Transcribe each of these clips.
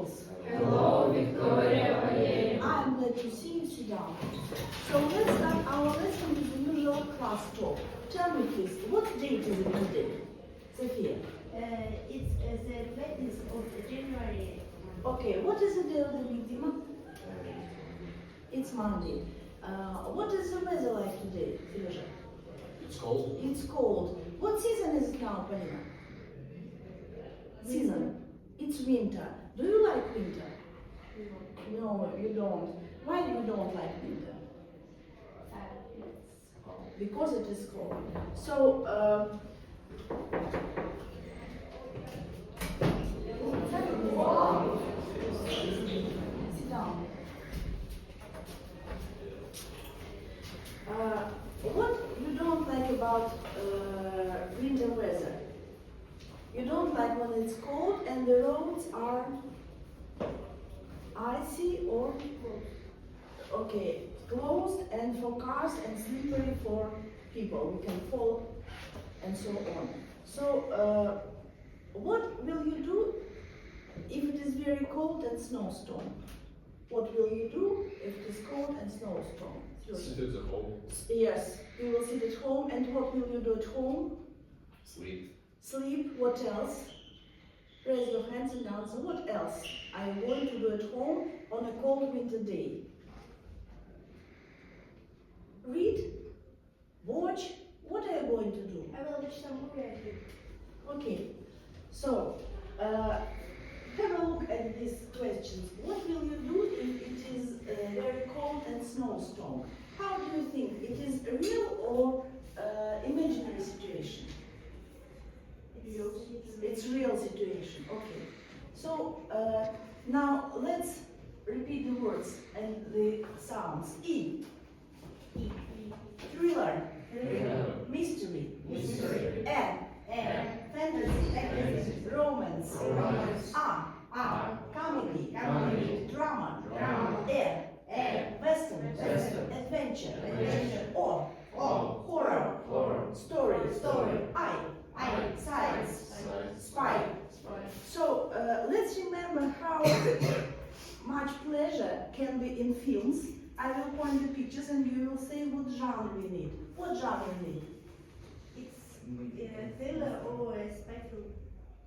Girls. Hello, Victoria Valeria. I'm glad to see you. Sit down. So let's start our lesson with the usual class talk. Tell me please, what date is it today? Sophia. It's the 20th of January. Okay, what is the day of the week, Dima? It's Monday. What is the weather like today, Filoja? It's cold. It's cold. What season is it now, Polina? Season. It's winter. Do you like winter? No, you don't. Why you don't like winter? It's cold. Because it is cold. So, sit down. What you don't like about winter weather? You don't like when it's cold and the roads are icy or okay, closed and for cars and slippery for people. We can fall and so on. So, what will you do if it is very cold and snowstorm? What will you do if it is cold and snowstorm? Sit at home. Yes, you will sit at home, and what will you do at home? Sleep. Sleep. What else? Raise your hands and answer. What else are you going to do at home on a cold winter day? Read? Watch? What are you going to do? I will watch some movie. Okay, so have a look at these questions. What will you do if it is very cold and snowstorm? How do you think? It is a real or imaginary situation? It's real situation. Okay. So now let's repeat the words and the sounds. E. Thriller. Mystery. Fantasy. Romance. Comedy. Drama. Western. Adventure. Or. Horror. Story. Science. Spy. So let's remember how much pleasure can be in films. I will point the pictures and you will say what genre we need. What genre we need? It's thriller or spy film.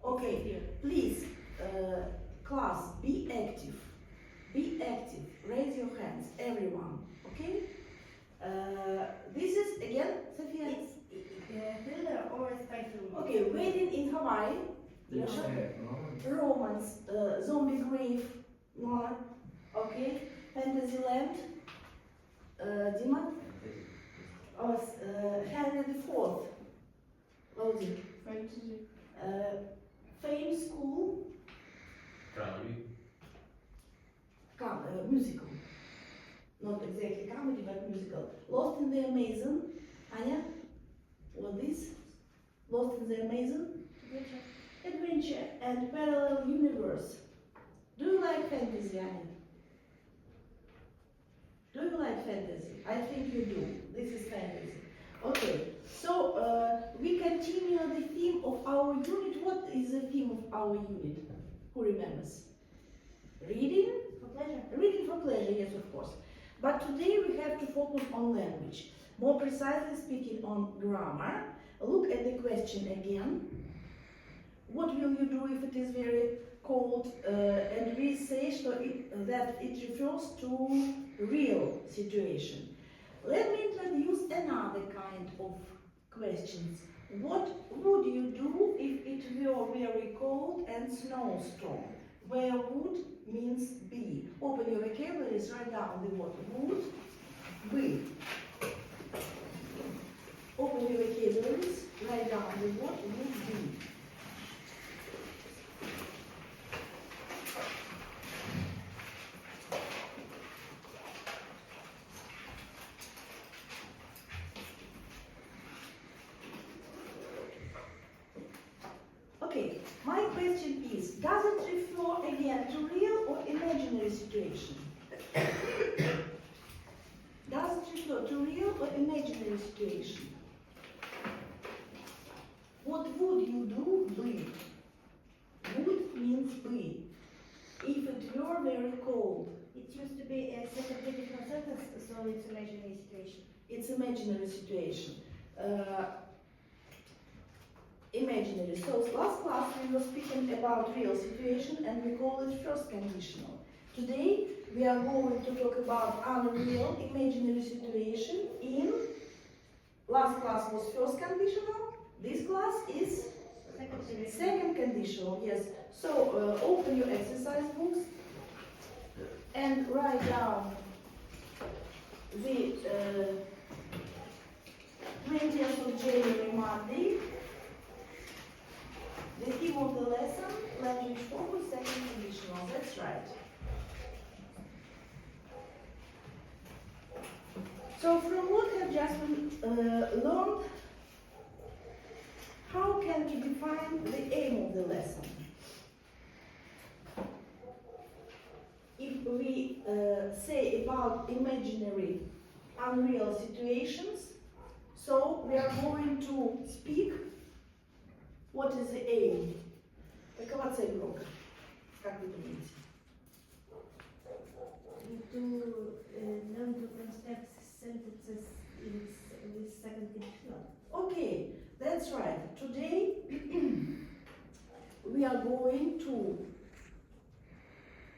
Okay, please, class, be active. Be active. Raise your hands, everyone. Okay? This is again, Sophia. It's thriller or spy film. Okay, Waiting in Hawaii. Romance, Zombie Grave, Noir. Okay, Fantasyland. Dima. Henry IV. Loading. Fantasy. Fame School. Comedy. Musical. Not exactly comedy, but musical. Lost in the Amazon. Anya? What this? Lost in the Amazon? Adventure and Parallel Universe. Do you like fantasy, Anya? Do you like fantasy? I think you do. This is fantasy. Okay, so we continue the theme of our unit. What is the theme of our unit? Who remembers? Reading? For pleasure. Reading for pleasure, yes, of course. But today we have to focus on language. More precisely speaking, on grammar. Look at the question again. What will you do if it is very cold? And we say that it refers to real situation. Let me introduce another kind of questions. What would you do if it were very cold and snowstorm? Where would means be. Open your vocabularies, write down the word would, be. Open your vocabularies, write down the word would be. Okay, my question is, does it refer again to real or imaginary situation? Does it refer to real or imaginary situation? What would you do? Be. Would means be. If it should be a second conditional sentence, so it's imaginary situation. It's imaginary situation. Imaginary. So last class we were speaking about real situation and we call it first conditional. Today we are going to talk about unreal imaginary situation in last class was first conditional. This class is second conditional. Yes. So open your exercise books and write down the 20th of January, Monday. The theme of the lesson, language focus, second conditional. That's right. So from what we have just learned, how can we define the aim of the lesson? If we say about imaginary, unreal situations, so we are going to speak what is the aim. Какова цель урока? Как вы думаете? To learn to construct sentences with second conditional. Okay, that's right. Today we are going to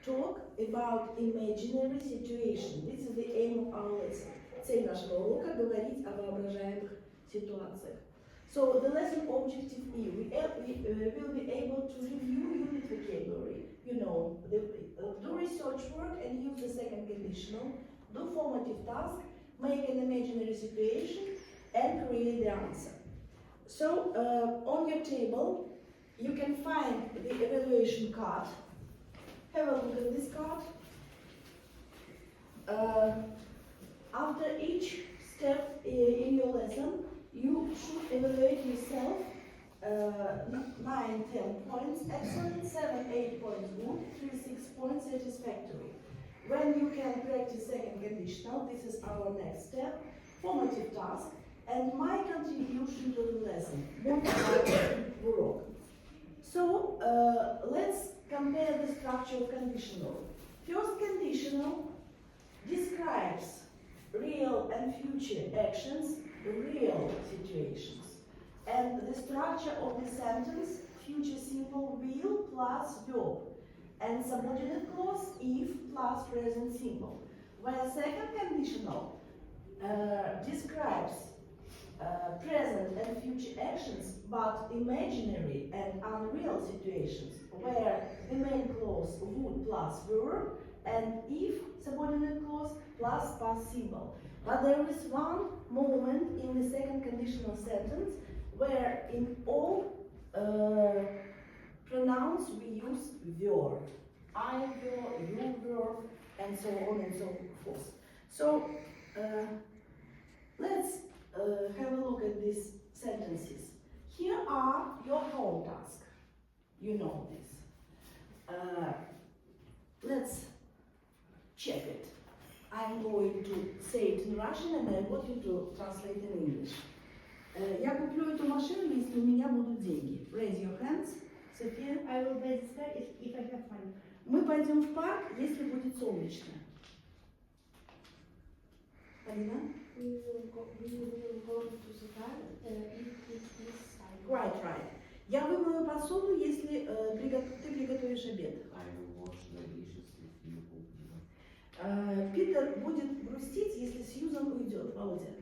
talk about imaginary situation. This is the aim of our lesson. Цель нашего урока — говорить о воображаемых ситуациях. So the lesson objective is we will be able to review unit vocabulary. You know, do research work and use the second conditional. Do formative task, make an imaginary situation, and create the answer. So on your table you can find the evaluation card. Have a look at this card. After each step in your lesson, you should evaluate yourself 9, 10 points excellent, 7, 8 points good, 3, 6 points satisfactory. When you can practice second conditional, this is our next step, formative task, and my contribution to the lesson, Урок. So let's compare the structure of conditional. First conditional describes real and future actions, real situations. And the structure of the sentence, future simple will plus verb. And subordinate clause, if plus present simple. Where second conditional describes present and future actions, but imaginary and unreal situations, where the main clause would plus verb, and if subordinate clause plus past simple. But there is one moment in the second conditional sentence where in all pronouns we use verb. I verb, you verb, and so on and so forth. So let's have a look at these sentences. Here are your home tasks. You know this. Let's check it. I'm going to say it in Russian and I want you to translate in English. Я куплю эту машину, если у меня будут деньги. Raise your hands. София. I will buy this car if I have money. Мы пойдем в парк, если будет солнечно. Полина? We will go to the car if it is sunny. Right. Я вымою посуду, если ты приготовишь обед. I will wash the dishes if you cook dinner. Питер будет грустить, если Сьюзан уйдет. Володя.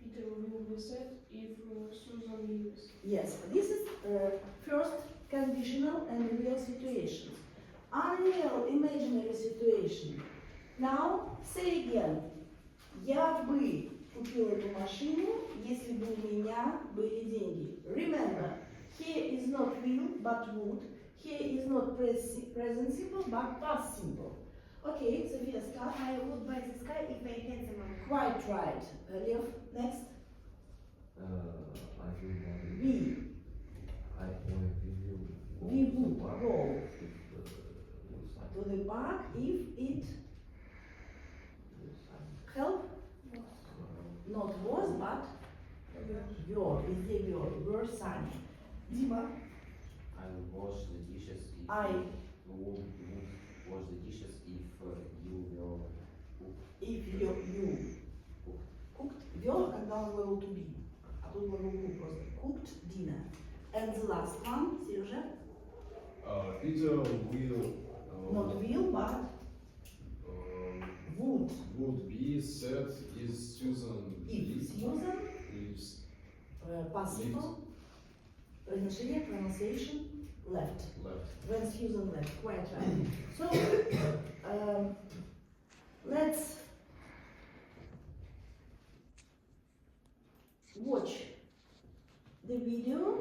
Peter will be sad if Susan leaves. Yes, this is first conditional and real situations. Unreal imaginary situation. Now say again. Я бы купил эту машину, если бы у меня были деньги. Remember, here is not will but would. Here is not present simple but past simple. Okay, Sophia, start. I would buy this car if I had the money. Quite right. Lev, next. I will buy. We. We would go to the park if it help. Not was, but your is the word. Were sunny. Dima. I will wash the dishes if I would wash the dishes if you will If you cooked, вел, когда он говорил to be, а тут глагол cook просто. Cooked dinner. And the last one, Sergio? Peter will Not will, but would. would be said is Susan If Susan, leaves possible, произношение, pronunciation, left. left. When Susan left, quite right. So, let's watch the video,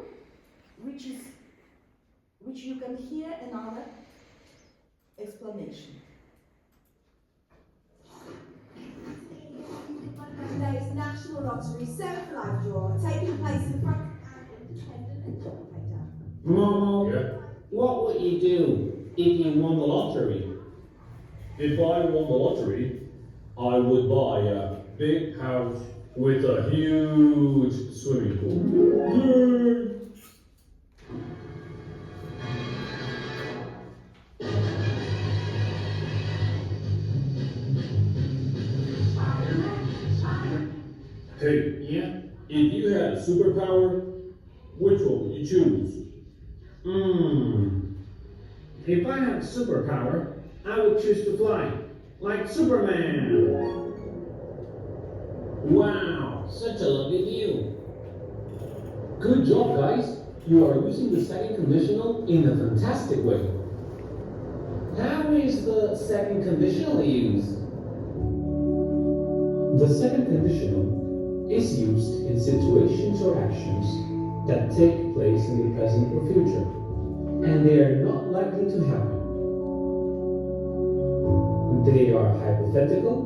which you can hear another explanation. Monday's National Lottery Circle Life draw taking place in front and independent. Momo, Yeah. what would you do if you won the lottery? If I won the lottery, I would buy a big house with a huge swimming pool. Yay! Hey, Yeah? if you had a superpower, which one would you choose? If I had a superpower, I would choose to fly, like Superman. Wow, such a lovely view. Good job, guys. You are using the second conditional in a fantastic way. How is the second conditional used? The second conditional is used in situations or actions that take place in the present or future, and they are not likely to happen. They are hypothetical,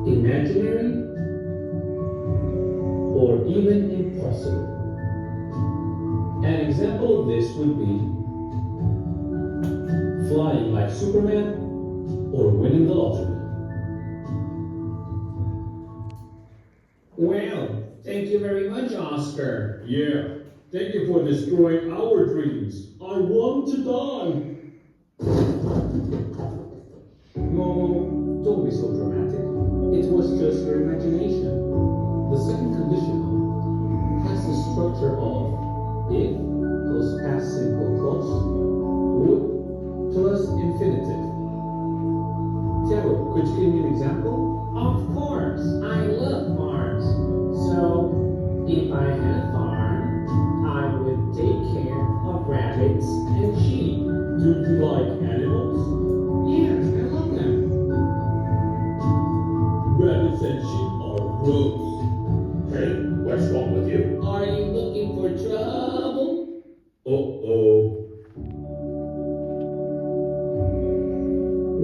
imaginary, or even impossible. An example of this would be flying like Superman or winning the lottery. Well, thank you very much, Oscar. Yeah, thank you for destroying our dreams. I want to die. Momo, Don't be so dramatic. It was just your imagination. The second conditional has the structure of if plus past simple plus would plus infinitive. Tiago, could you give me an example? of course, I love farms. So, if I had a farm, I would take care of rabbits and sheep. Do you like animals? Yes, I love them. Rabbits and sheep are gross. Hey, what's wrong with you? Are you looking for trouble? Uh-oh.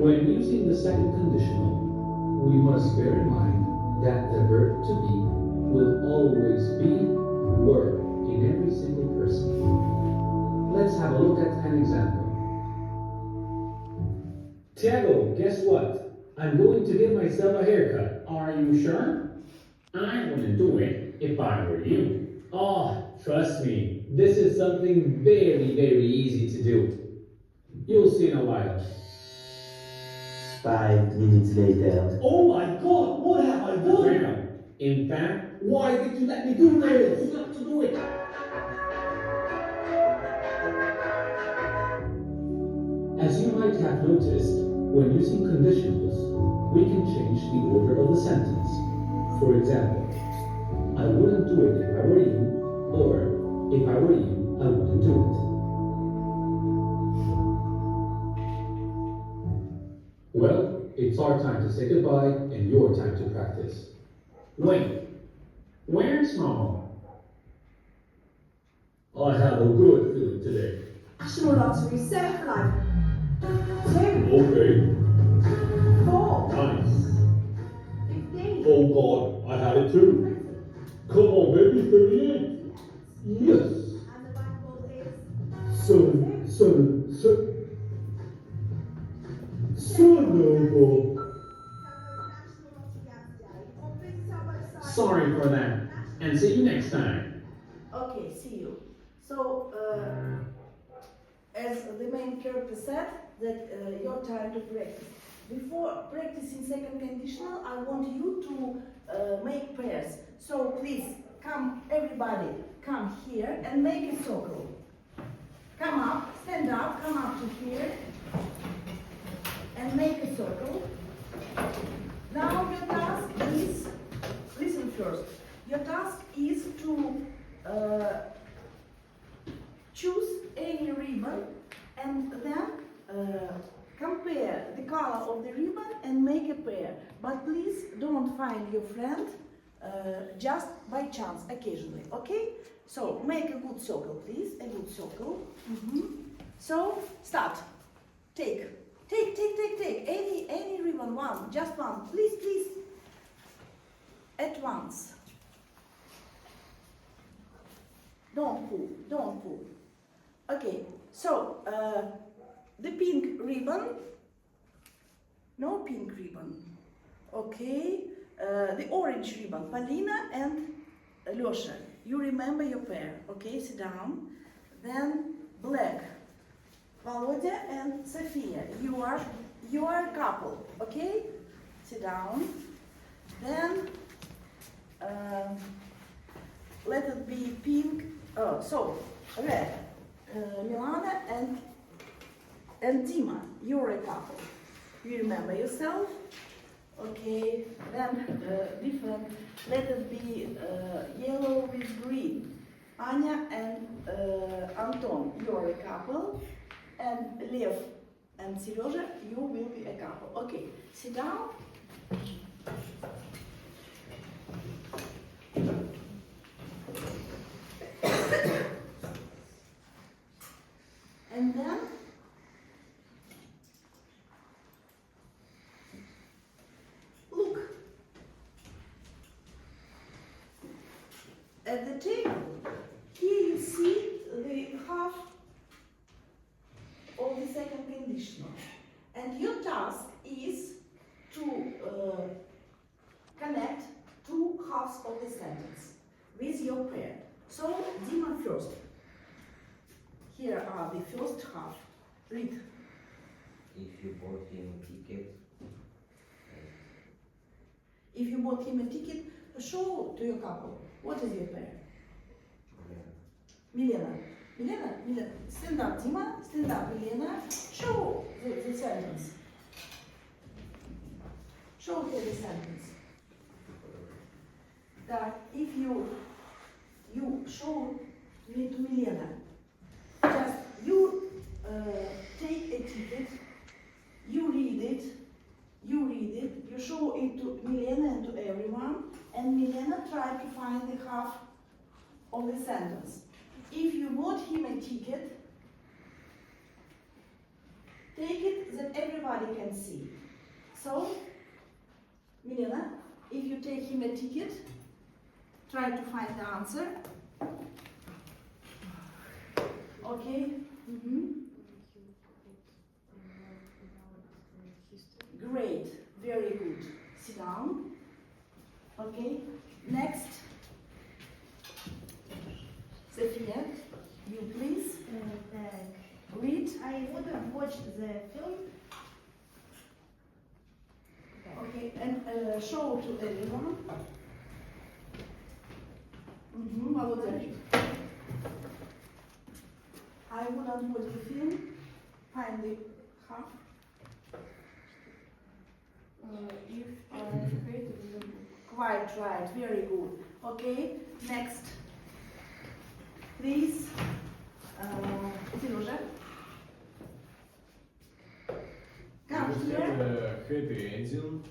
When using the second conditional, we must bear in mind that the verb to be will always be were in every single person. Let's have a look at an example. Tiago, guess what? I'm going to give myself a haircut. Are you sure? I wouldn't do it if I were you. Oh, trust me, this is something very, very easy to do. You'll see in a while. 5 minutes later. Oh my god, what have I done? Well, in fact, Why did you let me do this? not to do it. As you might have noticed, when using conditionals, we can change the order of the sentence. For example, I wouldn't do it if I were you, or if I were you, I wouldn't do it. Well, it's our time to say goodbye and your time to practice. Wait, where's Momo? I have a good feeling today. National Lottery Circle Life 2, Okay, 4, nice. 15. Oh God, I had it too. Come on, baby, 38. Yes. And the back ball is Son of a... Sorry for that, and see you next time. Okay, see you. So, as the main character said, that your time to practice. before practicing second conditional, I want you to make pairs. So please come, everybody, come here and make a circle. Come up, stand up, come up to here and make a circle. Now your task is, listen first, your task is to choose any ribbon and then compare the color of the ribbon and make a pair. But please don't find your friend just by chance, occasionally, okay? So make a good circle, please, a good circle. So start. Take any ribbon, one, just one, please, at once. Don't pull. Okay, so the pink ribbon, no pink ribbon. Okay, the orange ribbon, Polina and Losha. You remember your pair, okay, sit down. Then black, Volodya and Sofia. You are a couple, okay? Sit down. Then let it be pink. Red, Milana and Dima. You're a couple. You remember yourself? Okay. Then different. Let it be yellow with green. Anya and Anton. You're a couple. And Lev and Serежа, you will be a couple. Okay, sit down. And then look at the table. Here you see the half of the second conditional, and your task is to connect two halves of the sentence with your pair. So Dima first. Here are the first half. Read. If you bought him a ticket, If you bought him a ticket, show to your couple. What is your pair? Milena. Milena, stand up, Dima, stand up, Milena. Show the sentence. Show her the sentence. That if you show me to Milena, just you take a ticket, you read it, you show it to Milena and to everyone, and Milena try to find the half of the sentence. If you bought him a ticket, take it that everybody can see. So, Milena, if you take him a ticket, try to find the answer. Okay? Great, very good. Sit down. Okay, next. Sophia, you please read. I wouldn't watch the film. Okay, and show to everyone. Volodya. I wouldn't watch the film. Find the half. If I hated the book. Quite right, very good. Okay, next. Please, Serежа. Come here. Happy ending.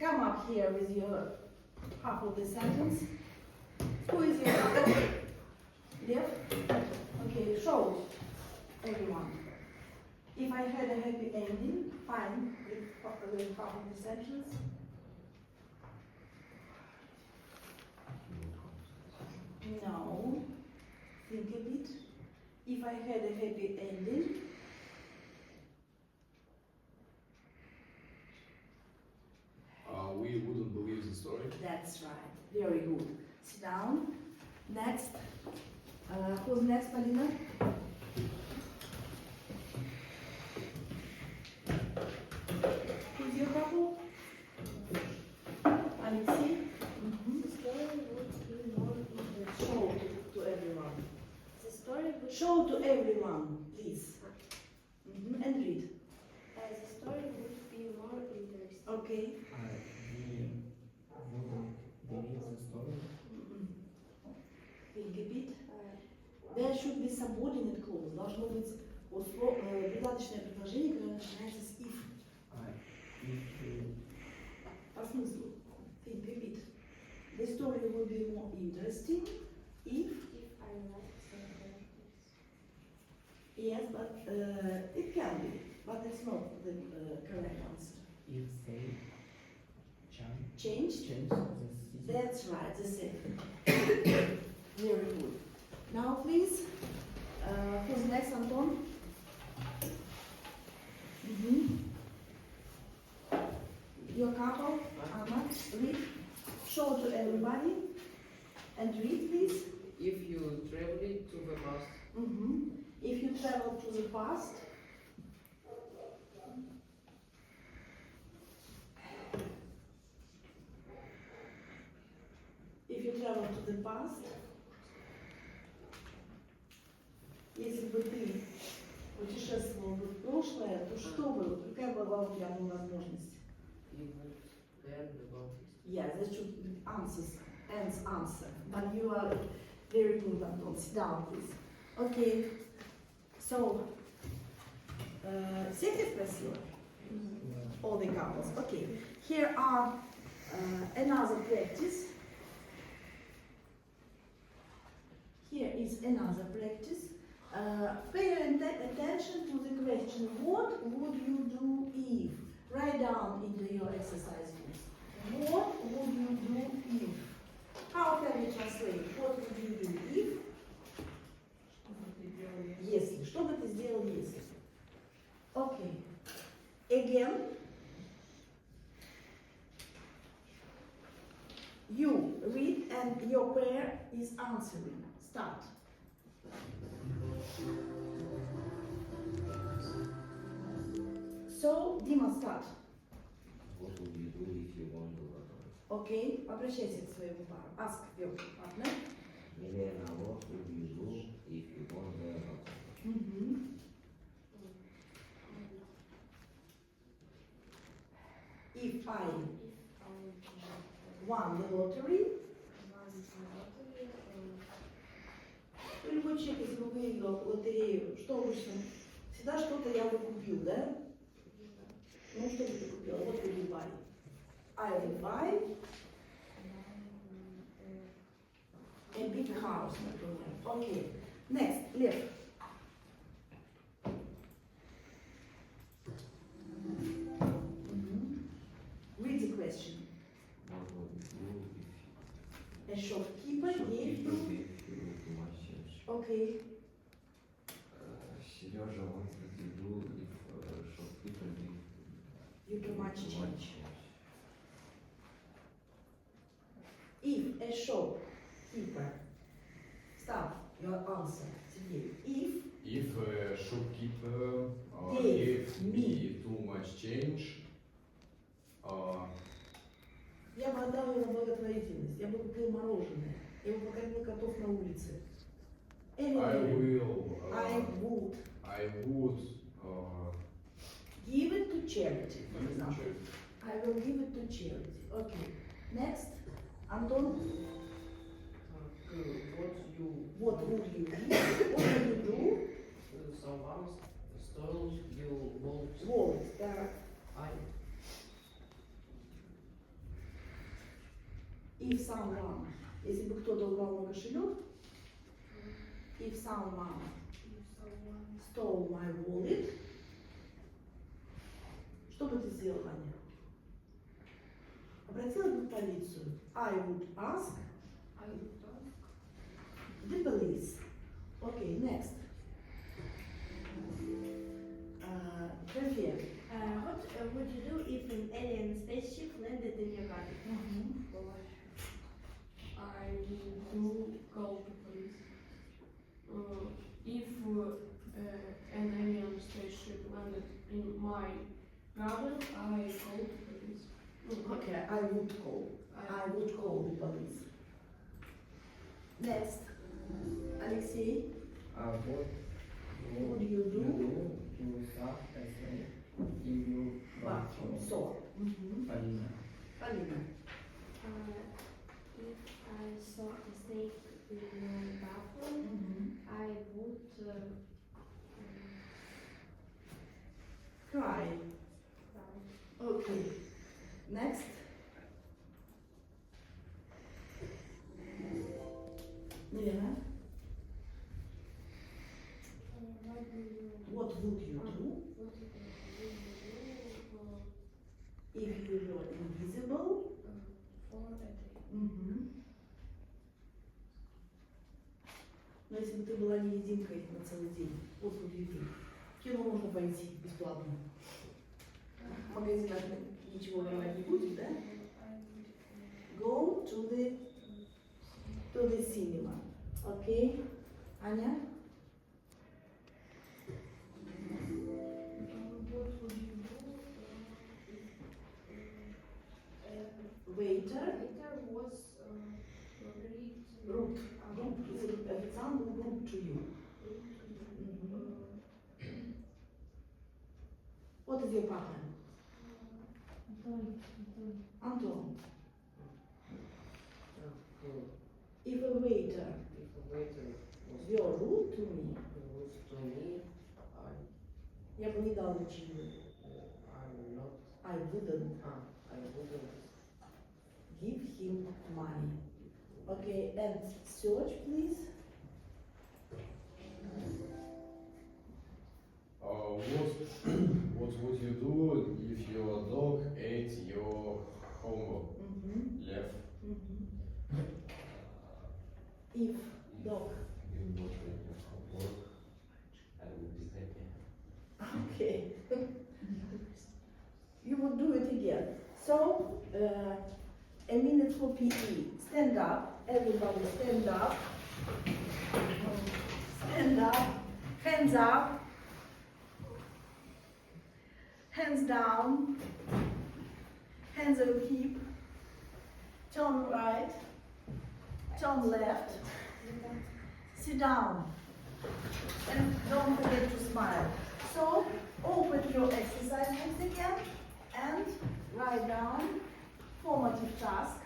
Come up here with your half of the sentence. Who is your couple? Lev? Okay, show everyone. If I had a happy ending, fine, with half of the sentence. No. Think a bit. If I had a happy ending. We wouldn't believe the story. That's right. Very good. Sit down. Next. Who's next, Polina? Show to everyone, please. And read. The story would be more interesting. Okay. We wouldn't believe the story. Repeat. There should be subordinate clause. Должно быть придаточное предложение, которое начинается с if. If По смыслу. Think, repeat. The story would be more interesting if. If I like the characters. Yes, but it can be. But it's not the correct answer. if they Change? change the system. That's right, the second. Very good. Now, please, who's next, Anton? Your couple, Anna, read. Show to everybody. And read, please. If you travel it to the past, If you travel to the past, если бы ты путешествовал бы в прошлое, то что бы, какая была у тебя возможность? you would learn about it. Yeah, that should be answer. But you are very good, Anton. Sit down, please. Okay. So, всех я спросила? All the couples. Okay. Here are another practice. Here is another practice. Pay attention to the question, what would you do if? Write down into your exercise books. What would you do if? How can we translate? What would you do if? Если. Что бы ты сделал, если? Okay. Again. You read and your pair is answering. Start. So, Dima, start. What would you do if you won the lottery? Okay, обращайся к своему пару. Ask your partner. Milena, what would you do if you won the lottery? If I won the lottery, любой человек, если бы выиграл лотерею, что обычно? Всегда что-то я бы купил, да? Ну, что бы ты купила? What would you buy? I would buy a big house, например. Okay. Next, Lev. Read the question. What would you do A shopkeeper if gave you you. give you too much change? Okay. Serежа, what would you do if shopkeeper give You too much too change. If a shopkeeper. Stop your answer. Sergey. If a shopkeeper Gave gave me too much change, Я бы отдал ее на благотворительность. Я бы купил мороженое. Я бы покормил котов на улице. I Anyway, will, I would I would give it to charity, for example. check. I will give it to charity. Okay. Next. Anton, What what would you do? What would you do? someone stole your wallet? Wallet. Так. I If someone, если бы кто-то украл мой кошелек, if someone stole my wallet, что бы ты сделал, Аня? Обратилась бы в полицию. I would ask the police. Okay, next. Perfect. What would you do if an alien spaceship landed in your garden? I will do call the police. If an alien spaceship landed in my garden, I call the police. Okay, I would call. I would call the police. Next. Alexei, What do you do? to start a snake in your Bathroom. bathroom? So. Alina. Alina. If I saw a snake in my bathroom, I would Cry. cry. Okay. Next. Milena, what would you do if you were invisible? Мгм. Но если бы ты была невидимкой на целый день, вот would you do? В кино можно пойти бесплатно. В магазинах ничего воровать не будем, да? Go to the cinema. Okay? Аня? What would you do Waiter. later was rude? Rude. Rude. Если официант был rude to you. What is your partner? Anton. If a waiter If a waiter was were rude to me, rude to me, я бы не дал ничего. I'm not. I wouldn't I wouldn't. give him money. Okay, and search, please. What would you do if your dog ate your homework? Lev. If dog. I would be happy. Okay. You would do it again. So, a minute for PE. Stand up. Everybody stand up. Stand up. Hands up. Hands down. Hands on hip. Turn right. Turn left. Sit down. And don't forget to smile. So, open your exercise books again and write down formative task.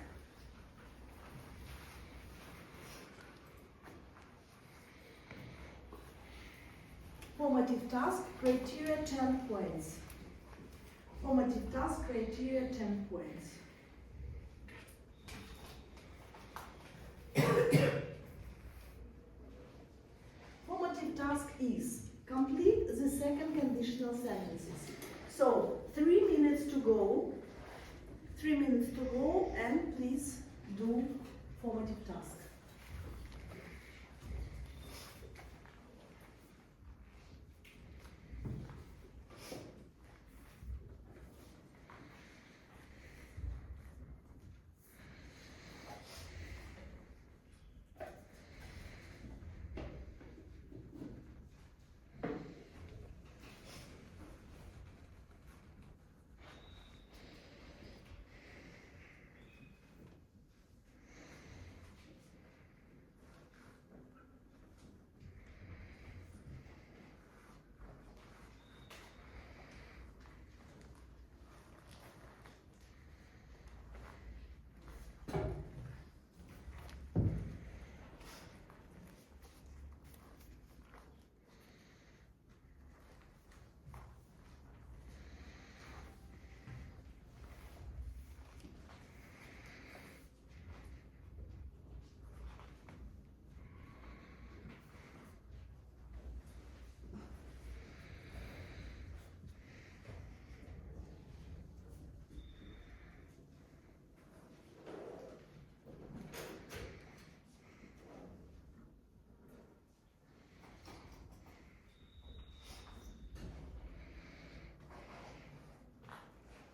Formative task, criteria 10 points. Formative task, criteria 10 points. Formative task is complete the second conditional sentences. So 3 minutes to go. 3 minutes to go, and please do formative task.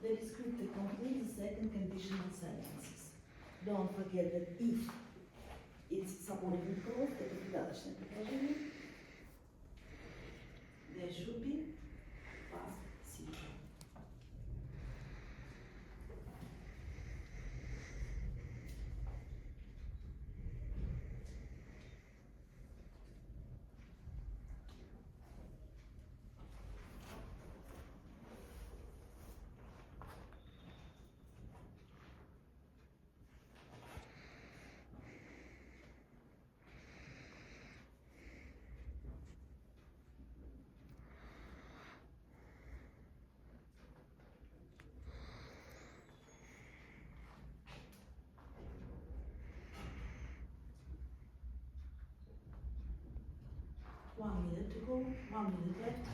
The descriptor completes the second conditional sentences. Don't forget that if it's subordinate clause, это придаточное предложение, there should be past simple. minute to go. 1 minute left.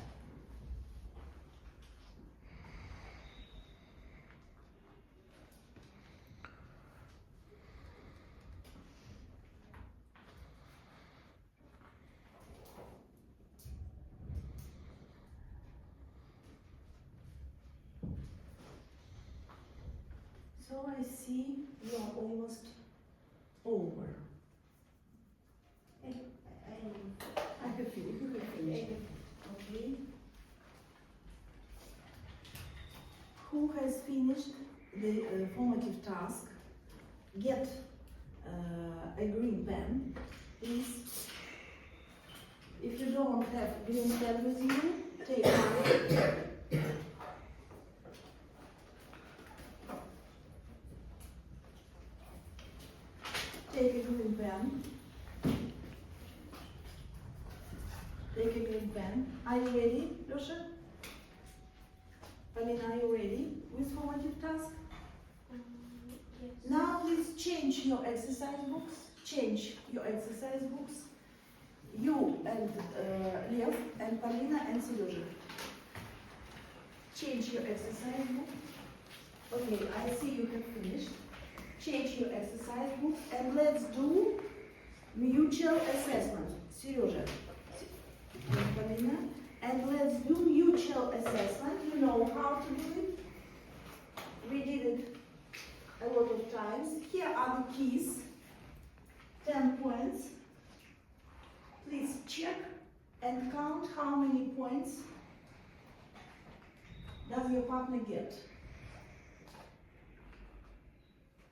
So I see you are almost over. I can feel it. You can feel it. Okay. Who has finished the formative task? Get a green pen, please. If you don't have green pen with you, take one. Take a green pen. Take a green pen. Are you ready, Losha? Palina, are you ready with formative task? Yes. Now please change your exercise books. Change your exercise books. You and Lev and Palina and Serежа. Change your exercise book. Okay, I see you have finished. Change your exercise book and let's do mutual assessment. Serежа and Palina. And let's do mutual assessment. You know how to do it. We did it a lot of times. Here are the keys. 10 points. Please check and count how many points does your partner get.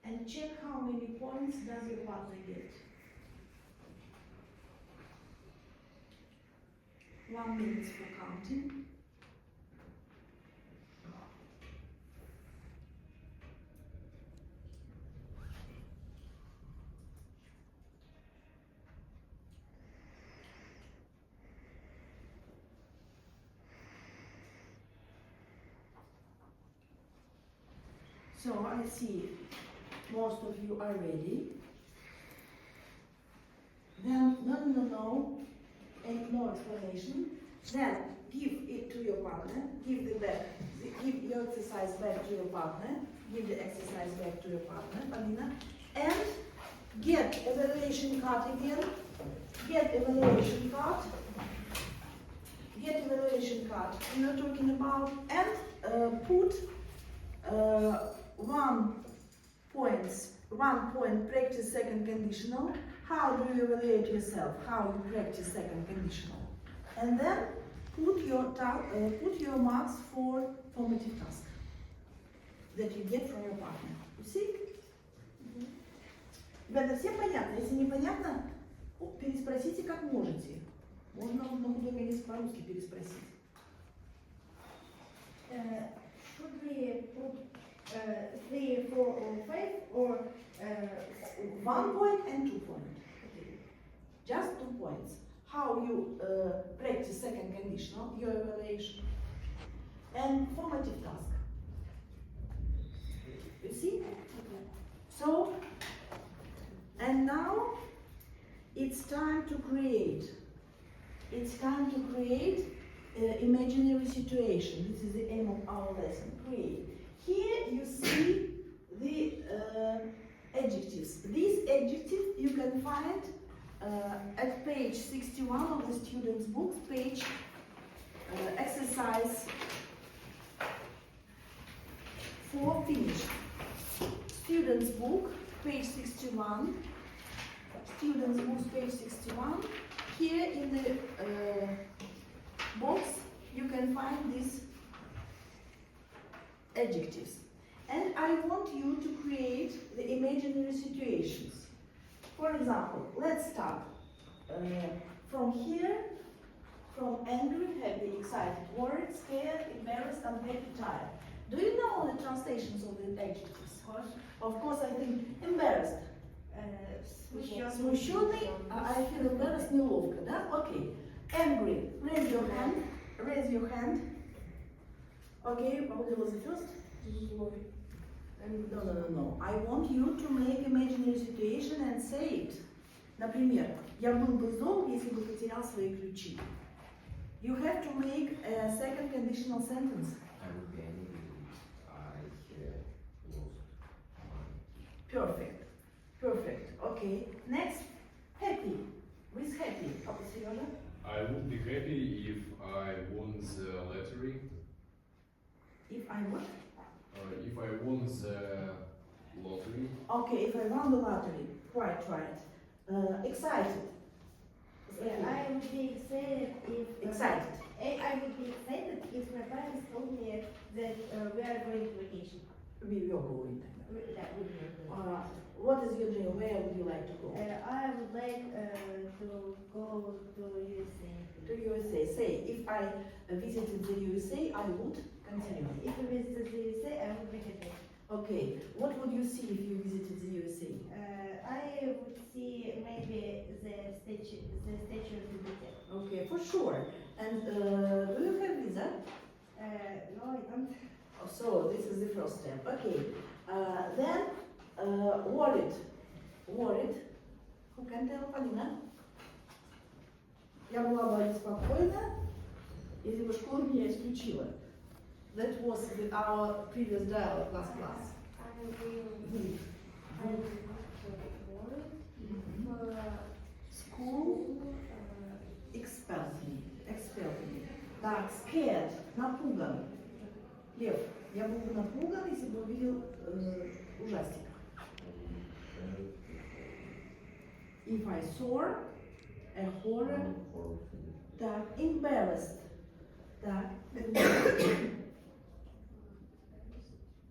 And check how many points does your partner get. 1 minute for counting. So I see most of you are ready. Then, no, and no explanation. Then give it to your partner. Give your exercise back to your partner. Give the exercise back to your partner, Palina. And get evaluation card again. Get evaluation card. Get evaluation card. We are talking about and put 1 point practice second conditional. How do you evaluate yourself? How you practice second conditional? And then put your marks for formative task that you get from your partner. You see? Ребята, всем понятно? Если непонятно, переспросите как можете. Можно на худой конец по-русски переспросить. Should we put 3, 4, or 5, or 1 point and 2 points. Just 2 points. How you practice second conditional, your evaluation, and formative task. You see? So, and now it's time to create. It's time to create imaginary situation. This is the aim of our lesson. Create. Here you see the adjectives. These adjectives you can find at page 61 of the student's book, page exercise 4 finished. Student's book, page 61. Student's book, page 61. Here in the box you can find these adjectives. And I want you to create the imaginary situations. For example, let's start from here, from angry, happy, excited, worried, scared, embarrassed, unhappy, tired. Do you know the translations of the adjectives? Of course, I think embarrassed. Смущенный, I feel embarrassed, неловко, да? Okay. Angry, raise your hand. Raise your hand. Okay, what was the first? No. I want you to make imaginary situation and say it. Например, я был бы зол, если бы потерял свои ключи. You have to make a second conditional sentence. I would be angry if I lost money. Perfect. Perfect. Okay. Next, happy. With happy. Apa Seryoja? I would be happy if I won the lottery. If I what? If I won the lottery. Okay, if I won the lottery. Quite right. Excited. I would be excited if Excited. I would be excited if my parents told me that we are going to vacation. We will go in. That would be good. What is your dream? Where would you like to go? I would like to go to USA. To USA. Say, if I visited the USA, I would continue. If I visited the USA, I would be happy. Okay. What would you see if you visited the USA? I would see maybe the statue of Liberty. Okay, for sure. And do you have visa? No, I don't. So this is the first step. Okay. Then worried. Worried. Who can tell Полина? Я была бы обеспокоена, если бы школа меня исключила. That was with our previous dialogue last class. I will School expelled me. Expelled me. Так, scared. Напуган. Лев, я был бы напуган, если бы увидел ужастик. If I saw a horror, так, embarrassed. Так,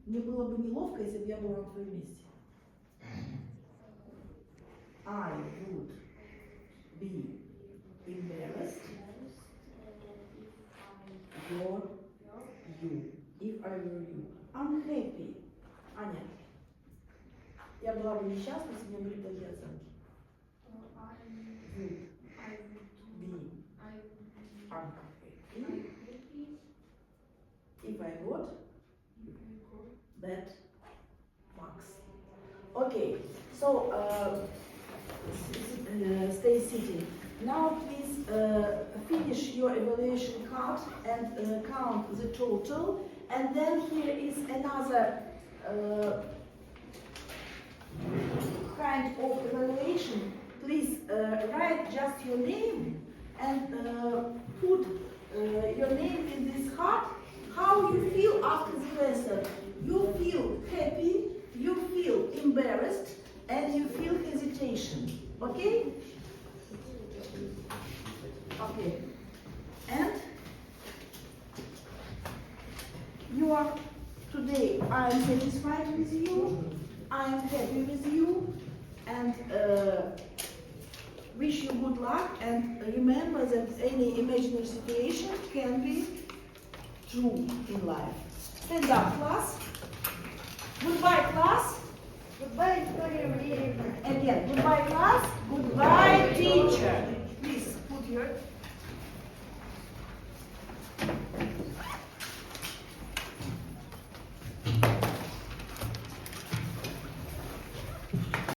мне было бы неловко, если бы я была на твоем месте. I would be embarrassed for you, if I were you. Unhappy. Аня, я была бы несчастна, если бы у меня были плохие оценки. Would be unhappy if I got bad marks. Okay, so stay sitting. Now please finish your evaluation card and count the total. And then here is another kind of evaluation. Please write just your name and put your name in this card. How you feel after the lesson? You feel happy, you feel embarrassed, and you feel hesitation. Okay? Okay. And you are today, I am satisfied with you, I am happy with you, and wish you good luck, and remember that any imaginary situation can be true in life. Stand up, class. Goodbye, class. Goodbye, Victoria Валерьевна. Again, goodbye, class. Goodbye, teacher.